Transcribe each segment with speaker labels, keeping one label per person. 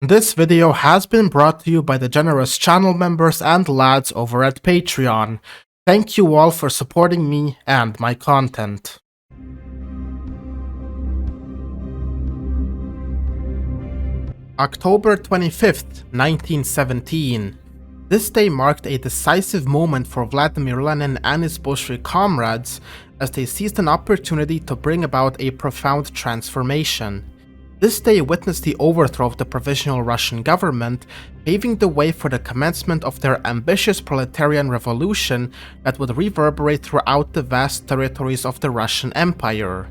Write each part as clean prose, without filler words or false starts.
Speaker 1: This video has been brought to you by the generous channel members and lads over at Patreon. Thank you all for supporting me and my content. October 25th, 1917. This day marked a decisive moment for Vladimir Lenin and his Bolshevik comrades as they seized an opportunity to bring about a profound transformation. This day witnessed the overthrow of the Provisional Russian government, paving the way for the commencement of their ambitious proletarian revolution that would reverberate throughout the vast territories of the Russian Empire.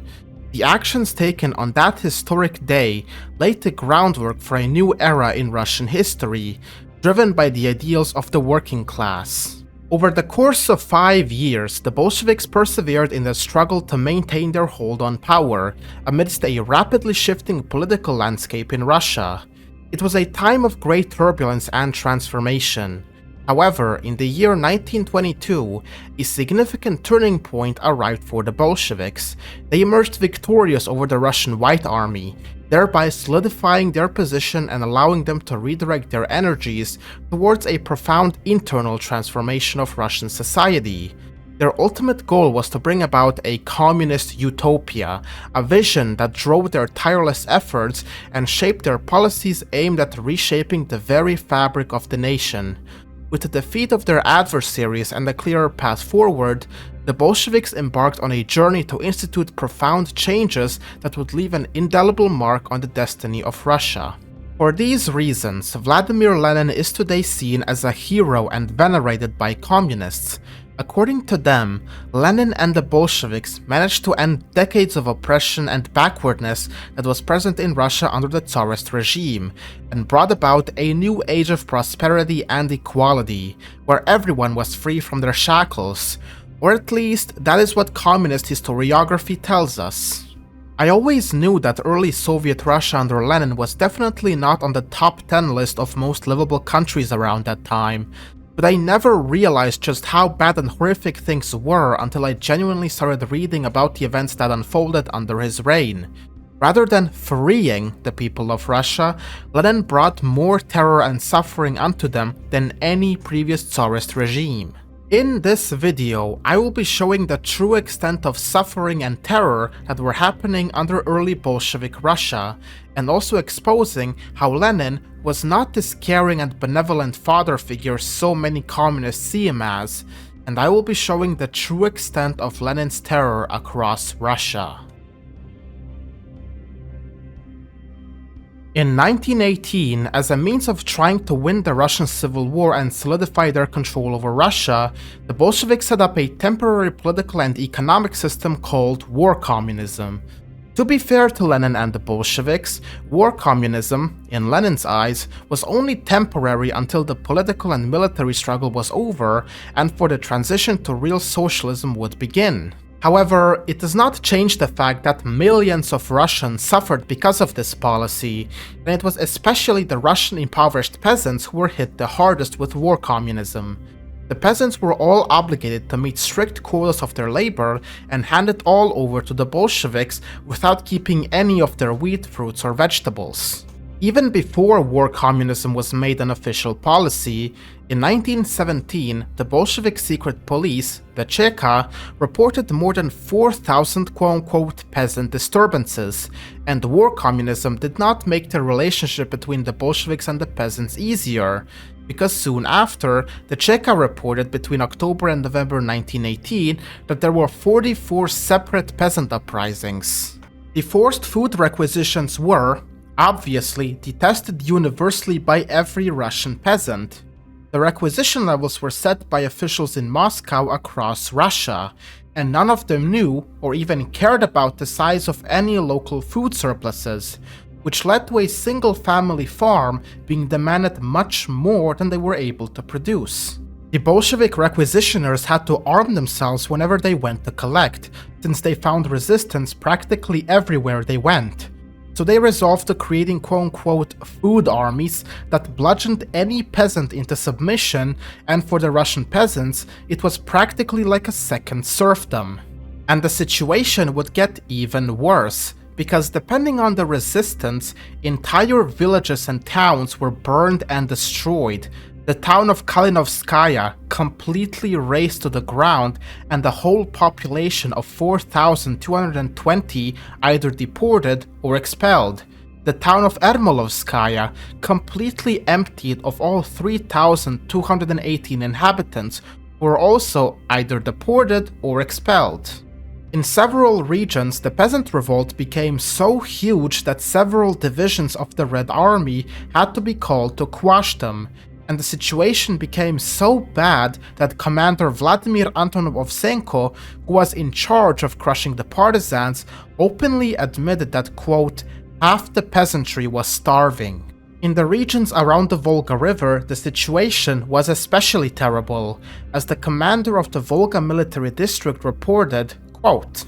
Speaker 1: The actions taken on that historic day laid the groundwork for a new era in Russian history, driven by the ideals of the working class. Over the course of 5 years, the Bolsheviks persevered in the struggle to maintain their hold on power, amidst a rapidly shifting political landscape in Russia. It was a time of great turbulence and transformation. However, in the year 1922, a significant turning point arrived for the Bolsheviks. They emerged victorious over the Russian White Army, thereby solidifying their position and allowing them to redirect their energies towards a profound internal transformation of Russian society. Their ultimate goal was to bring about a communist utopia, a vision that drove their tireless efforts and shaped their policies aimed at reshaping the very fabric of the nation. With the defeat of their adversaries and a clearer path forward, the Bolsheviks embarked on a journey to institute profound changes that would leave an indelible mark on the destiny of Russia. For these reasons, Vladimir Lenin is today seen as a hero and venerated by communists. According to them, Lenin and the Bolsheviks managed to end decades of oppression and backwardness that was present in Russia under the Tsarist regime, and brought about a new age of prosperity and equality, where everyone was free from their shackles. Or at least, that is what communist historiography tells us. I always knew that early Soviet Russia under Lenin was definitely not on the top 10 list of most livable countries around that time, but I never realized just how bad and horrific things were until I genuinely started reading about the events that unfolded under his reign. Rather than freeing the people of Russia, Lenin brought more terror and suffering unto them than any previous Tsarist regime. In this video, I will be showing the true extent of suffering and terror that were happening under early Bolshevik Russia, and also exposing how Lenin was not this caring and benevolent father figure so many communists see him as, and I will be showing the true extent of Lenin's terror across Russia. In 1918, as a means of trying to win the Russian Civil War and solidify their control over Russia, the Bolsheviks set up a temporary political and economic system called war communism. To be fair to Lenin and the Bolsheviks, war communism, in Lenin's eyes, was only temporary until the political and military struggle was over and for the transition to real socialism would begin. However, it does not change the fact that millions of Russians suffered because of this policy, and it was especially the Russian impoverished peasants who were hit the hardest with war communism. The peasants were all obligated to meet strict quotas of their labor and hand it all over to the Bolsheviks without keeping any of their wheat, fruits, or vegetables. Even before war communism was made an official policy, in 1917, the Bolshevik secret police, the Cheka, reported more than 4,000 quote-unquote peasant disturbances, and war communism did not make the relationship between the Bolsheviks and the peasants easier, because soon after, the Cheka reported between October and November 1918 that there were 44 separate peasant uprisings. The forced food requisitions were, obviously, detested universally by every Russian peasant. The requisition levels were set by officials in Moscow across Russia, and none of them knew or even cared about the size of any local food surpluses, which led to a single-family farm being demanded much more than they were able to produce. The Bolshevik requisitioners had to arm themselves whenever they went to collect, since they found resistance practically everywhere they went. So they resolved to creating quote-unquote food armies that bludgeoned any peasant into submission, and for the Russian peasants, it was practically like a second serfdom. And the situation would get even worse, because depending on the resistance, entire villages and towns were burned and destroyed. The town of Kalinovskaya completely razed to the ground, and the whole population of 4,220 either deported or expelled. The town of Ermolovskaya completely emptied of all 3,218 inhabitants, who were also either deported or expelled. In several regions, the peasant revolt became so huge that several divisions of the Red Army had to be called to quash them, and the situation became so bad that Commander Vladimir Antonovsenko, who was in charge of crushing the partisans, openly admitted that, quote, half the peasantry was starving. In the regions around the Volga River, the situation was especially terrible, as the commander of the Volga military district reported, quote,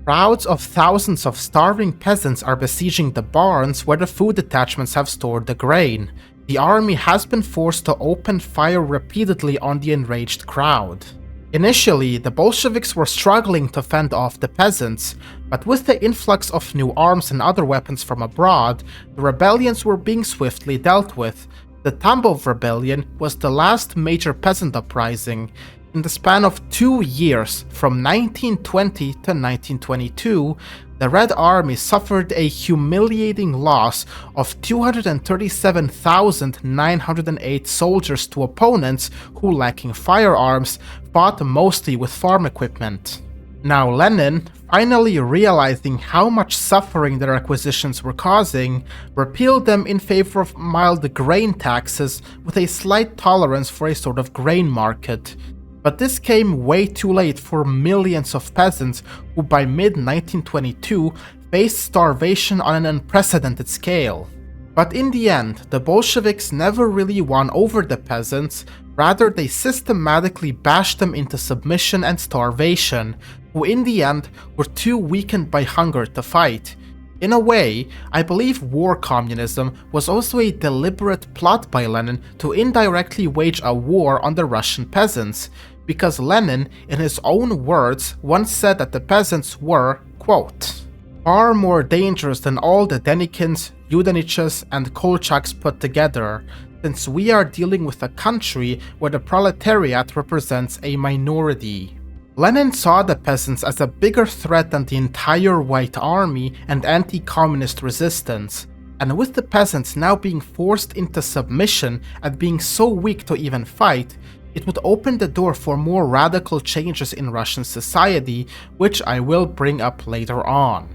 Speaker 1: crowds of thousands of starving peasants are besieging the barns where the food detachments have stored the grain. The army has been forced to open fire repeatedly on the enraged crowd. Initially, the Bolsheviks were struggling to fend off the peasants, but with the influx of new arms and other weapons from abroad, the rebellions were being swiftly dealt with. The Tambov Rebellion was the last major peasant uprising. In the span of 2 years, from 1920 to 1922, the Red Army suffered a humiliating loss of 237,908 soldiers to opponents who, lacking firearms, fought mostly with farm equipment. Now Lenin, finally realizing how much suffering their acquisitions were causing, repealed them in favor of mild grain taxes with a slight tolerance for a sort of grain market. But this came way too late for millions of peasants who by mid-1922 faced starvation on an unprecedented scale. But in the end, the Bolsheviks never really won over the peasants, rather they systematically bashed them into submission and starvation, who in the end were too weakened by hunger to fight. In a way, I believe war communism was also a deliberate plot by Lenin to indirectly wage a war on the Russian peasants, because Lenin, in his own words, once said that the peasants were, quote, far more dangerous than all the Denikins, Yudenichs, and Kolchaks put together, since we are dealing with a country where the proletariat represents a minority. Lenin saw the peasants as a bigger threat than the entire White Army and anti-communist resistance, and with the peasants now being forced into submission and being so weak to even fight, it would open the door for more radical changes in Russian society, which I will bring up later on.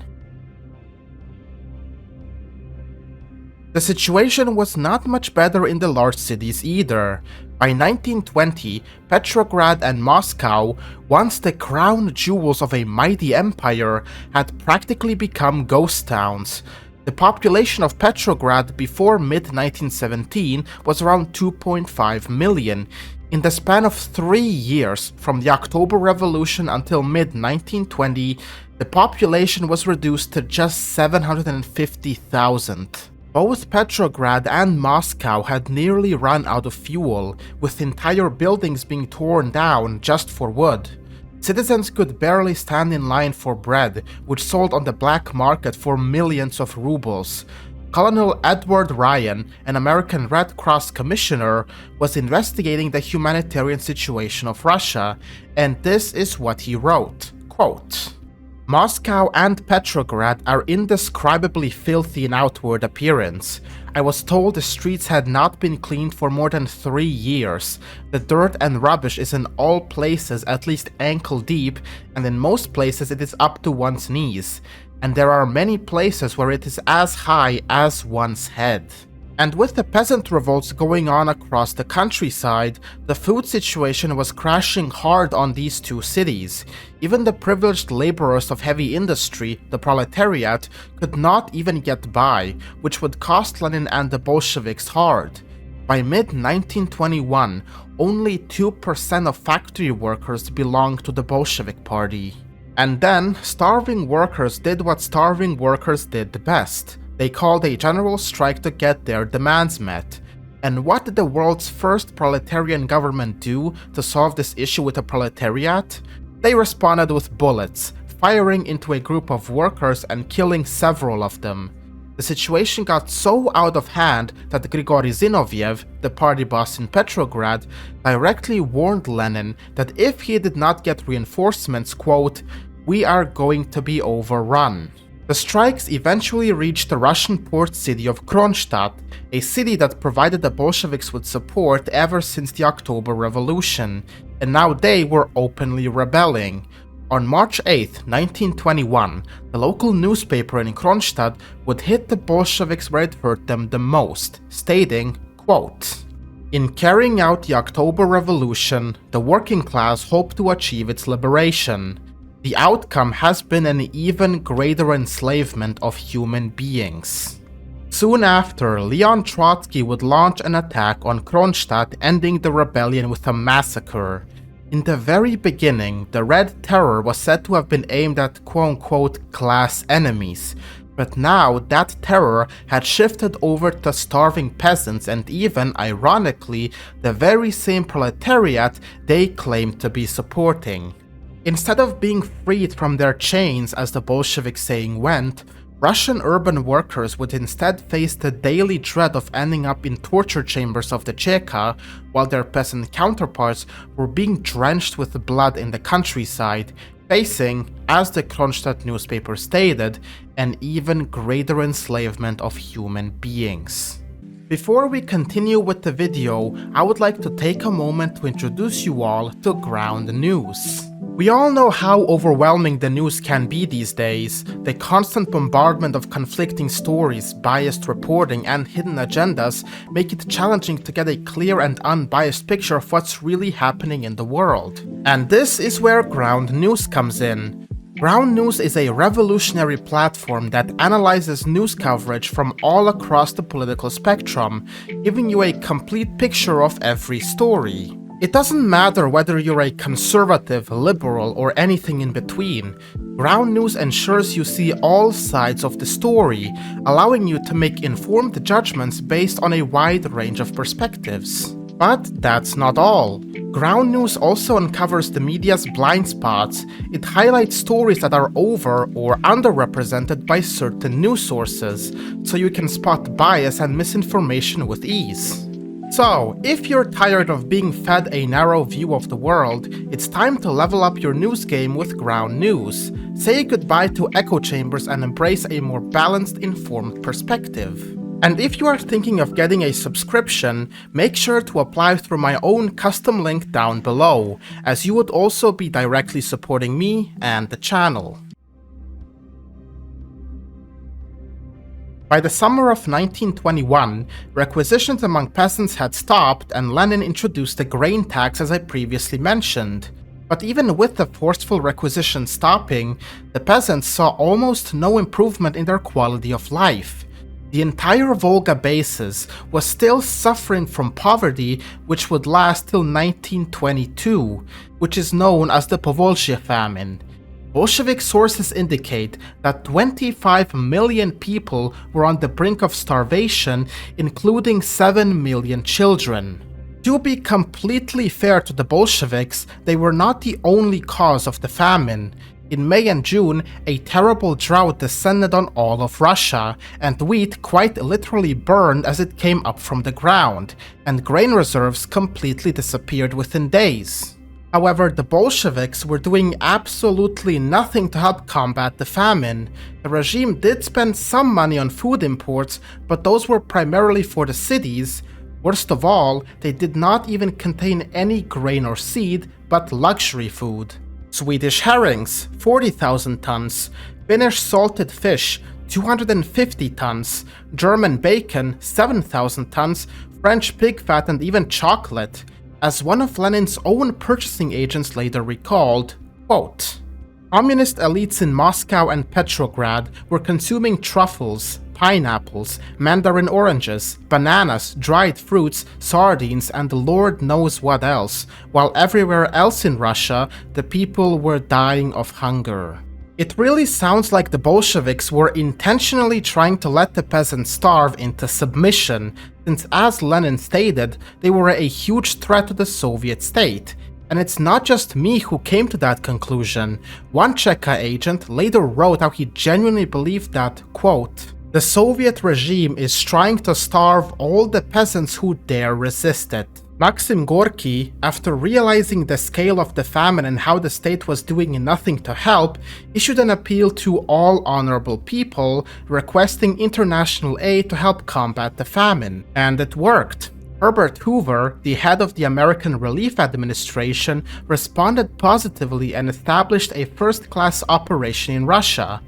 Speaker 1: The situation was not much better in the large cities either. By 1920, Petrograd and Moscow, once the crown jewels of a mighty empire, had practically become ghost towns. The population of Petrograd before mid-1917 was around 2.5 million. In the span of 3 years, from the October Revolution until mid-1920, the population was reduced to just 750,000. Both Petrograd and Moscow had nearly run out of fuel, with entire buildings being torn down just for wood. Citizens could barely stand in line for bread, which sold on the black market for millions of rubles. Colonel Edward Ryan, an American Red Cross commissioner, was investigating the humanitarian situation of Russia, and this is what he wrote, quote, Moscow and Petrograd are indescribably filthy in outward appearance. I was told the streets had not been cleaned for more than 3 years. The dirt and rubbish is in all places at least ankle deep, and in most places it is up to one's knees. And there are many places where it is as high as one's head. And with the peasant revolts going on across the countryside, the food situation was crashing hard on these two cities. Even the privileged laborers of heavy industry, the proletariat, could not even get by, which would cost Lenin and the Bolsheviks hard. By mid-1921, only 2% of factory workers belonged to the Bolshevik party. And then, starving workers did what starving workers did best. They called a general strike to get their demands met. And what did the world's first proletarian government do to solve this issue with the proletariat? They responded with bullets, firing into a group of workers and killing several of them. The situation got so out of hand that Grigory Zinoviev, the party boss in Petrograd, directly warned Lenin that if he did not get reinforcements, quote, "we are going to be overrun." The strikes eventually reached the Russian port city of Kronstadt, a city that provided the Bolsheviks with support ever since the October Revolution, and now they were openly rebelling. On March 8, 1921, the local newspaper in Kronstadt would hit the Bolsheviks where it hurt them the most, stating, quote, "In carrying out the October Revolution, the working class hoped to achieve its liberation. The outcome has been an even greater enslavement of human beings." Soon after, Leon Trotsky would launch an attack on Kronstadt, ending the rebellion with a massacre. In the very beginning, the Red Terror was said to have been aimed at quote-unquote class enemies, but now that terror had shifted over to starving peasants and even, ironically, the very same proletariat they claimed to be supporting. Instead of being freed from their chains, as the Bolshevik saying went, Russian urban workers would instead face the daily dread of ending up in torture chambers of the Cheka, while their peasant counterparts were being drenched with blood in the countryside, facing, as the Kronstadt newspaper stated, an even greater enslavement of human beings. Before we continue with the video, I would like to take a moment to introduce you all to Ground News. We all know how overwhelming the news can be these days. The constant bombardment of conflicting stories, biased reporting, and hidden agendas make it challenging to get a clear and unbiased picture of what's really happening in the world. And this is where Ground News comes in. Ground News is a revolutionary platform that analyzes news coverage from all across the political spectrum, giving you a complete picture of every story. It doesn't matter whether you're a conservative, liberal, or anything in between. Ground News ensures you see all sides of the story, allowing you to make informed judgments based on a wide range of perspectives. But that's not all. Ground News also uncovers the media's blind spots. It highlights stories that are over or underrepresented by certain news sources, so you can spot bias and misinformation with ease. So, if you're tired of being fed a narrow view of the world, it's time to level up your news game with Ground News. Say goodbye to echo chambers and embrace a more balanced, informed perspective. And if you are thinking of getting a subscription, make sure to apply through my own custom link down below, as you would also be directly supporting me and the channel. By the summer of 1921, requisitions among peasants had stopped and Lenin introduced the grain tax as I previously mentioned. But even with the forceful requisition stopping, the peasants saw almost no improvement in their quality of life. The entire Volga basis was still suffering from poverty, which would last till 1922, which is known as the Povolzhye famine. Bolshevik sources indicate that 25 million people were on the brink of starvation, including 7 million children. To be completely fair to the Bolsheviks, they were not the only cause of the famine. In May and June, a terrible drought descended on all of Russia, and wheat quite literally burned as it came up from the ground, and grain reserves completely disappeared within days. However, the Bolsheviks were doing absolutely nothing to help combat the famine. The regime did spend some money on food imports, but those were primarily for the cities. Worst of all, they did not even contain any grain or seed, but luxury food. Swedish herrings, 40,000 tons, Finnish salted fish, 250 tons, German bacon, 7,000 tons, French pig fat, and even chocolate. As one of Lenin's own purchasing agents later recalled, quote, "Communist elites in Moscow and Petrograd were consuming truffles, pineapples, mandarin oranges, bananas, dried fruits, sardines, and the Lord knows what else, while everywhere else in Russia, the people were dying of hunger." It really sounds like the Bolsheviks were intentionally trying to let the peasants starve into submission, since as Lenin stated, they were a huge threat to the Soviet state. And it's not just me who came to that conclusion. One Cheka agent later wrote how he genuinely believed that, quote, "The Soviet regime is trying to starve all the peasants who dare resist it." Maxim Gorky, after realizing the scale of the famine and how the state was doing nothing to help, issued an appeal to all honorable people, requesting international aid to help combat the famine. And it worked. Herbert Hoover, the head of the American Relief Administration, responded positively and established a first-class operation in Russia.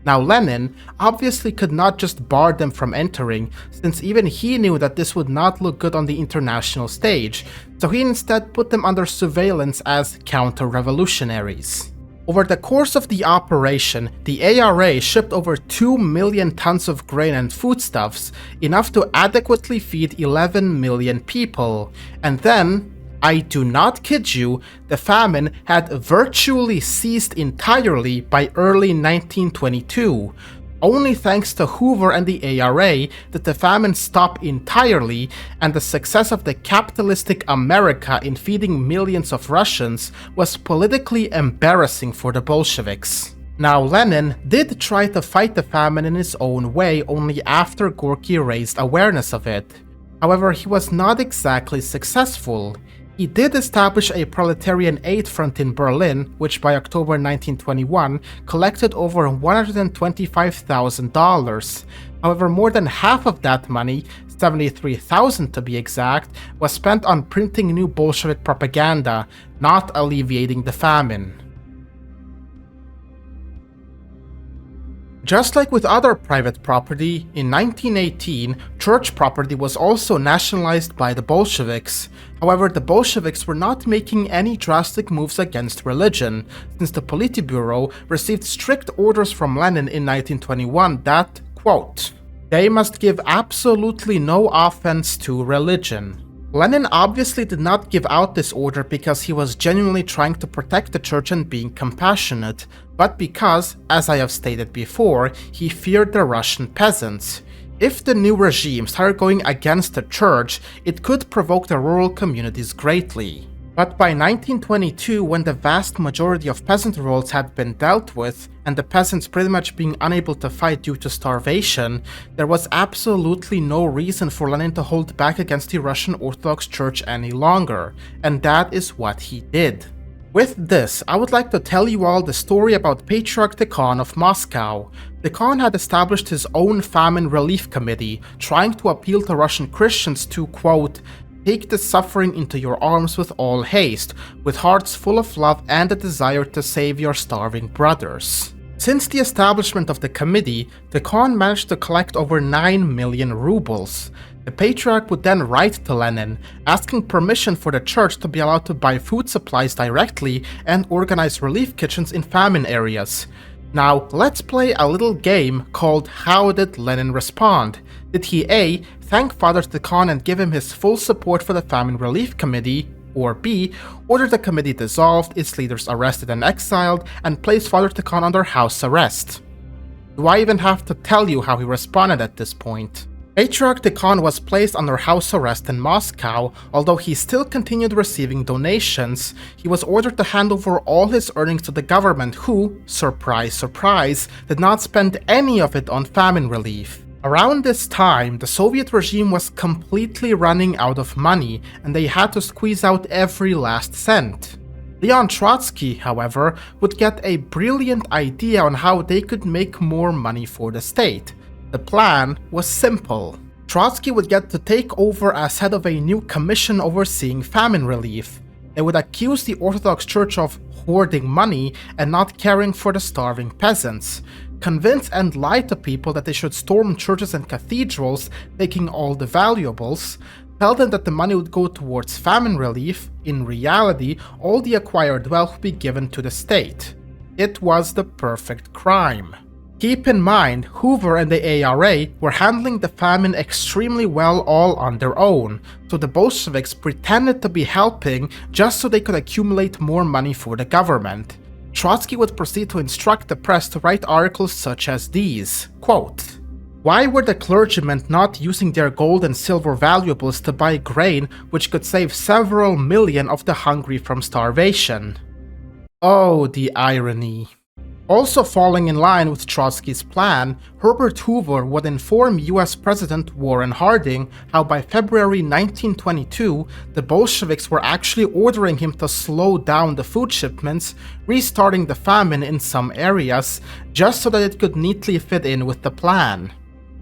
Speaker 1: Now Lenin obviously could not just bar them from entering, since even he knew that this would not look good on the international stage, so he instead put them under surveillance as counter-revolutionaries. Over the course of the operation, the ARA shipped over 2 million tons of grain and foodstuffs, enough to adequately feed 11 million people. And then, I do not kid you, the famine had virtually ceased entirely by early 1922. Only thanks to Hoover and the ARA did the famine stop entirely, and the success of the capitalistic America in feeding millions of Russians was politically embarrassing for the Bolsheviks. Now Lenin did try to fight the famine in his own way only after Gorky raised awareness of it. However, he was not exactly successful. He did establish a proletarian aid front in Berlin, which by October 1921 collected over $125,000. However, more than half of that money, $73,000 to be exact, was spent on printing new Bolshevik propaganda, not alleviating the famine. Just like with other private property, in 1918, church property was also nationalized by the Bolsheviks. However, the Bolsheviks were not making any drastic moves against religion, since the Politburo received strict orders from Lenin in 1921 that, quote, "They must give absolutely no offense to religion." Lenin obviously did not give out this order because he was genuinely trying to protect the church and being compassionate, but because, as I have stated before, he feared the Russian peasants. If the new regime started going against the church, it could provoke the rural communities greatly. But by 1922, when the vast majority of peasant revolts had been dealt with, and the peasants pretty much being unable to fight due to starvation, there was absolutely no reason for Lenin to hold back against the Russian Orthodox Church any longer, and that is what he did. With this, I would like to tell you all the story about Patriarch the Khan of Moscow. The Khan had established his own famine relief committee, trying to appeal to Russian Christians to, quote, "Take the suffering into your arms with all haste, with hearts full of love and a desire to save your starving brothers." Since the establishment of the committee, the Khan managed to collect over 9 million rubles. The Patriarch would then write to Lenin, asking permission for the church to be allowed to buy food supplies directly and organize relief kitchens in famine areas. Now, let's play a little game called How Did Lenin Respond? Did he A. thank Father the Khan and give him his full support for the Famine Relief Committee, or B. order the committee dissolved, its leaders arrested and exiled, and place Father the Khan under house arrest? Do I even have to tell you how he responded at this point? Patriarch the Khan was placed under house arrest in Moscow. Although he still continued receiving donations, he was ordered to hand over all his earnings to the government who, surprise surprise, did not spend any of it on famine relief. Around this time, the Soviet regime was completely running out of money, and they had to squeeze out every last cent. Leon Trotsky, however, would get a brilliant idea on how they could make more money for the state. The plan was simple. Trotsky would get to take over as head of a new commission overseeing famine relief. They would accuse the Orthodox Church of hoarding money and not caring for the starving peasants, convince and lie to people that they should storm churches and cathedrals, taking all the valuables, tell them that the money would go towards famine relief. In reality, all the acquired wealth would be given to the state. It was the perfect crime. Keep in mind, Hoover and the ARA were handling the famine extremely well all on their own, so the Bolsheviks pretended to be helping just so they could accumulate more money for the government. Trotsky would proceed to instruct the press to write articles such as these, quote, Why were the clergymen not using their gold and silver valuables to buy grain which could save several million of the hungry from starvation? Oh, the irony. Also falling in line with Trotsky's plan, Herbert Hoover would inform US President Warren Harding how by February 1922, the Bolsheviks were actually ordering him to slow down the food shipments, restarting the famine in some areas, just so that it could neatly fit in with the plan.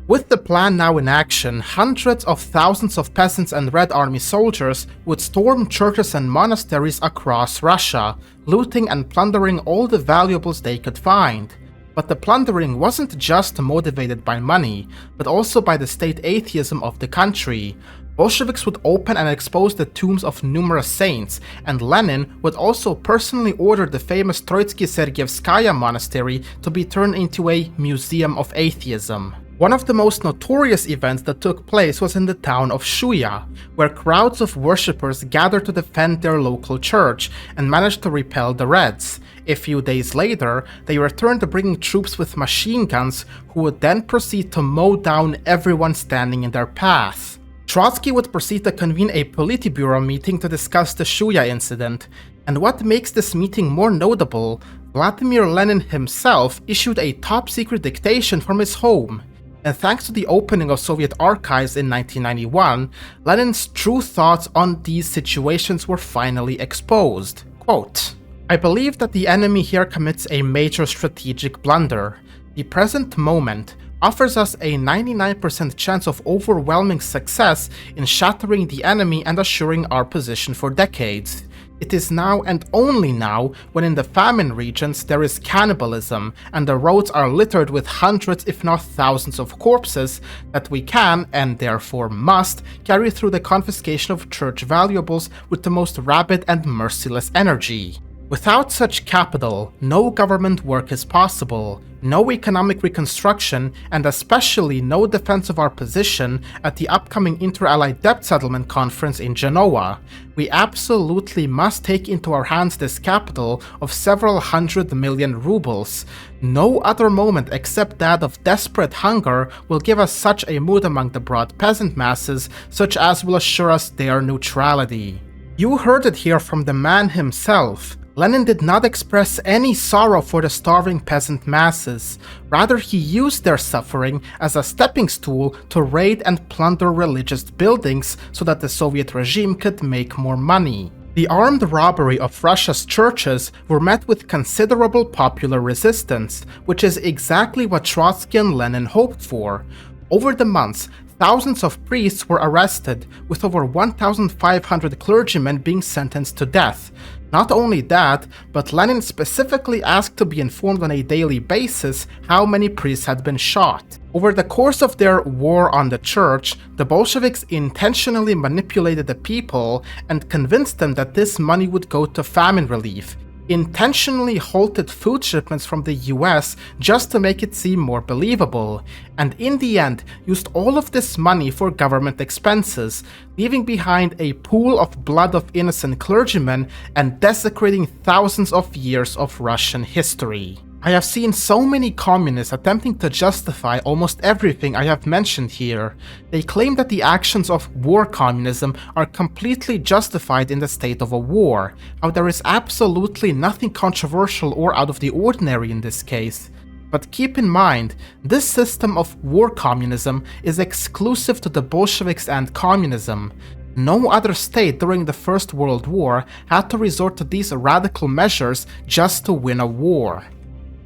Speaker 1: With the plan now in action, hundreds of thousands of peasants and Red Army soldiers would storm churches and monasteries across Russia, looting and plundering all the valuables they could find. But the plundering wasn't just motivated by money, but also by the state atheism of the country. Bolsheviks would open and expose the tombs of numerous saints, and Lenin would also personally order the famous Troitsky-Sergievskaya monastery to be turned into a museum of atheism. One of the most notorious events that took place was in the town of Shuya, where crowds of worshippers gathered to defend their local church and managed to repel the Reds. A few days later, they returned bringing troops with machine guns who would then proceed to mow down everyone standing in their path. Trotsky would proceed to convene a Politburo meeting to discuss the Shuya incident, and what makes this meeting more notable, Vladimir Lenin himself issued a top-secret dictation from his home. And thanks to the opening of Soviet archives in 1991, Lenin's true thoughts on these situations were finally exposed. Quote, "I believe that the enemy here commits a major strategic blunder. The present moment offers us a 99% chance of overwhelming success in shattering the enemy and assuring our position for decades. It is now and only now, when in the famine regions there is cannibalism and the roads are littered with hundreds if not thousands of corpses, that we can, and therefore must, carry through the confiscation of church valuables with the most rabid and merciless energy. Without such capital, no government work is possible, no economic reconstruction, and especially no defense of our position at the upcoming Inter-Allied Debt Settlement Conference in Genoa. We absolutely must take into our hands this capital of several 100 million rubles. No other moment except that of desperate hunger will give us such a mood among the broad peasant masses, such as will assure us their neutrality." You heard it here from the man himself. Lenin did not express any sorrow for the starving peasant masses. Rather, he used their suffering as a stepping stool to raid and plunder religious buildings so that the Soviet regime could make more money. The armed robbery of Russia's churches were met with considerable popular resistance, which is exactly what Trotsky and Lenin hoped for. Over the months, thousands of priests were arrested, with over 1,500 clergymen being sentenced to death. Not only that, but Lenin specifically asked to be informed on a daily basis how many priests had been shot. Over the course of their war on the church, the Bolsheviks intentionally manipulated the people and convinced them that this money would go to famine relief, intentionally halted food shipments from the US just to make it seem more believable, and in the end used all of this money for government expenses, leaving behind a pool of blood of innocent clergymen and desecrating thousands of years of Russian history. I have seen so many communists attempting to justify almost everything I have mentioned here. They claim that the actions of war communism are completely justified in the state of a war, how there is absolutely nothing controversial or out of the ordinary in this case. But keep in mind, this system of war communism is exclusive to the Bolsheviks and communism. No other state during the First World War had to resort to these radical measures just to win a war.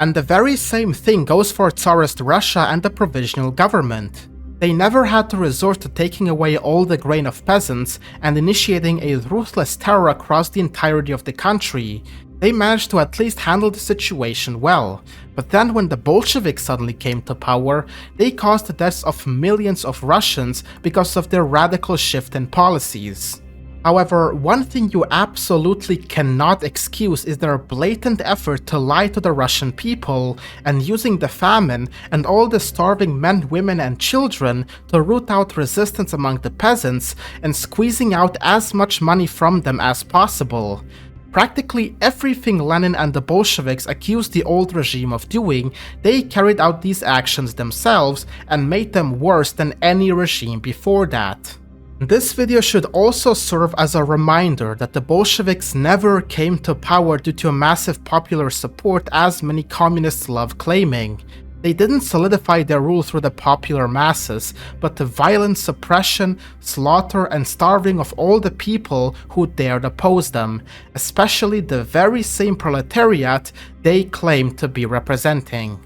Speaker 1: And the very same thing goes for Tsarist Russia and the provisional government. They never had to resort to taking away all the grain of peasants and initiating a ruthless terror across the entirety of the country. They managed to at least handle the situation well. But then when the Bolsheviks suddenly came to power, they caused the deaths of millions of Russians because of their radical shift in policies. However, one thing you absolutely cannot excuse is their blatant effort to lie to the Russian people and using the famine and all the starving men, women and children to root out resistance among the peasants and squeezing out as much money from them as possible. Practically everything Lenin and the Bolsheviks accused the old regime of doing, they carried out these actions themselves and made them worse than any regime before that. This video should also serve as a reminder that the Bolsheviks never came to power due to a massive popular support as many communists love claiming. They didn't solidify their rule through the popular masses, but the violent suppression, slaughter, and starving of all the people who dared oppose them, especially the very same proletariat they claimed to be representing.